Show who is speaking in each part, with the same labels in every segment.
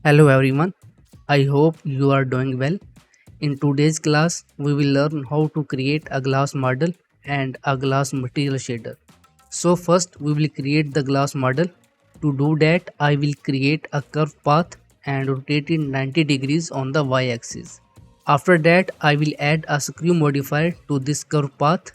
Speaker 1: Hello everyone, I hope you are doing well. In today's class, we will learn how to create a glass model and a glass material shader. So first we will create the glass model. To do that, I will create a curve path and rotate it 90 degrees on the y-axis. After that, I will add a screw modifier to this curve path.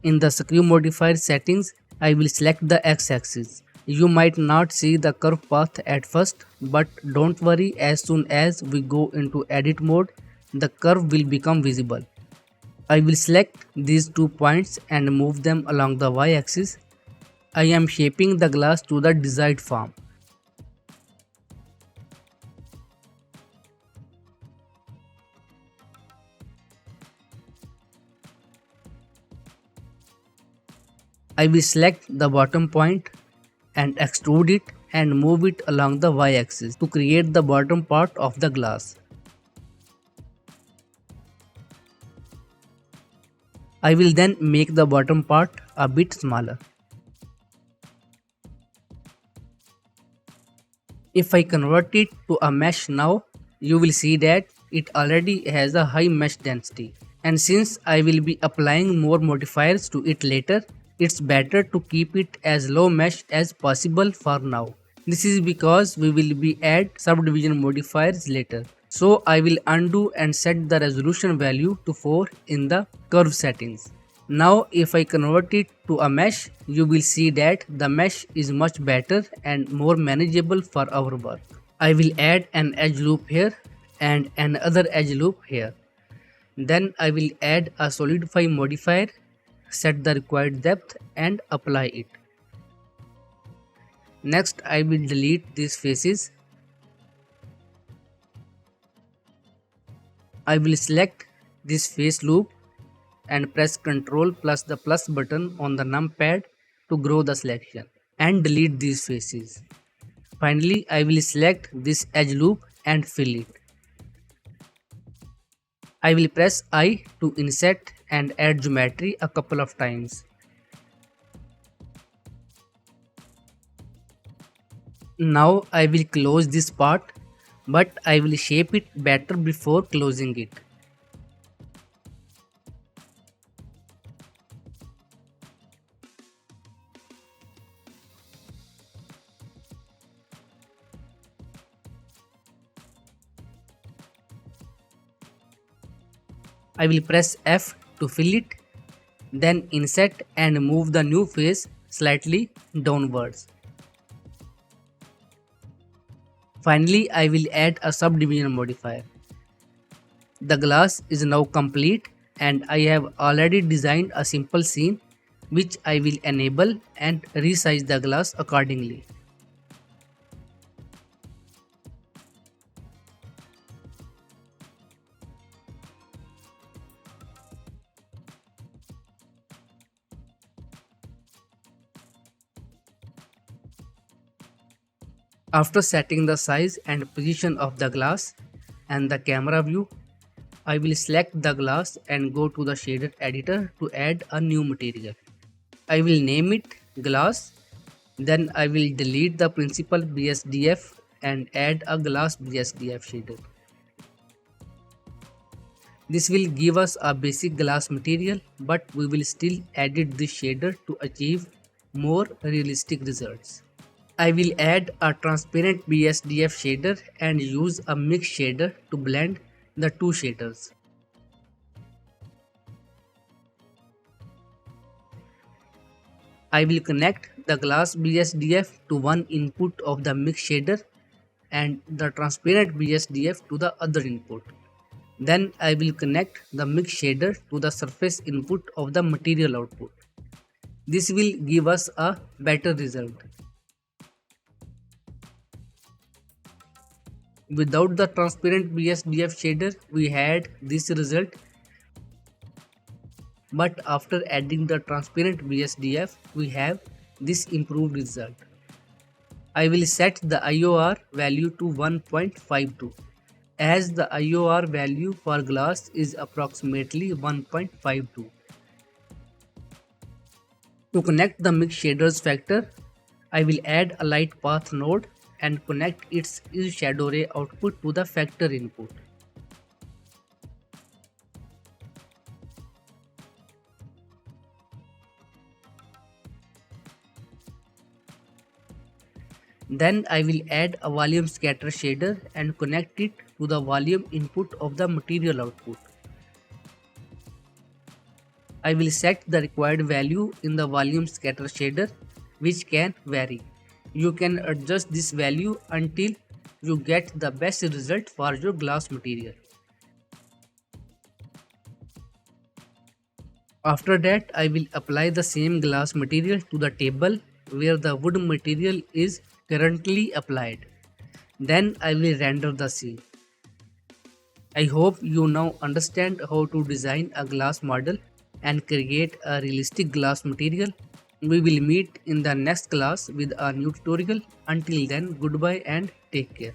Speaker 1: In the screw modifier settings, I will select the x-axis. You might not see the curve path at first, but don't worry, as soon as we go into edit mode, the curve will become visible. I will select these 2 points and move them along the y-axis. I am shaping the glass to the desired form. I will select the bottom point and extrude it and move it along the y-axis to create the bottom part of the glass. I will then make the bottom part a bit smaller. If I convert it to a mesh now, you will see that it already has a high mesh density. And since I will be applying more modifiers to it later, it's better to keep it as low mesh as possible for now. This is because we will be add subdivision modifiers later. So I will undo and set the resolution value to 4 in the curve settings. Now if I convert it to a mesh, you will see that the mesh is much better and more manageable for our work. I will add an edge loop here and another edge loop here. Then I will add a solidify modifier, set the required depth and apply it. Next I will delete these faces. I will select this face loop and press Ctrl plus the plus button on the numpad to grow the selection and delete these faces. Finally, I will select this edge loop and fill it. I will press I to inset and add geometry a couple of times. Now I will close this part, but I will shape it better before closing it. I will press F to fill it, then inset and move the new face slightly downwards. Finally, I will add a subdivision modifier. The glass is now complete and I have already designed a simple scene which I will enable and resize the glass accordingly. After setting the size and position of the glass and the camera view, I will select the glass and go to the shader editor to add a new material. I will name it glass, then I will delete the principal BSDF and add a glass BSDF shader. This will give us a basic glass material, but we will still edit this shader to achieve more realistic results. I will add a transparent BSDF shader and use a mix shader to blend the two shaders. I will connect the glass BSDF to one input of the mix shader and the transparent BSDF to the other input. Then I will connect the mix shader to the surface input of the material output. This will give us a better result. Without the transparent BSDF shader, we had this result, but after adding the transparent BSDF, we have this improved result. I will set the IOR value to 1.52 as the IOR value for glass is approximately 1.52. To connect the mix shaders factor, I will add a light path node and connect its shadow ray output to the factor input. Then I will add a volume scatter shader and connect it to the volume input of the material output. I will set the required value in the volume scatter shader, which can vary. You can adjust this value until you get the best result for your glass material. After that, I will apply the same glass material to the table where the wood material is currently applied. Then I will render the scene. I hope you now understand how to design a glass model and create a realistic glass material. We will meet in the next class with a new tutorial. Until then, goodbye and take care.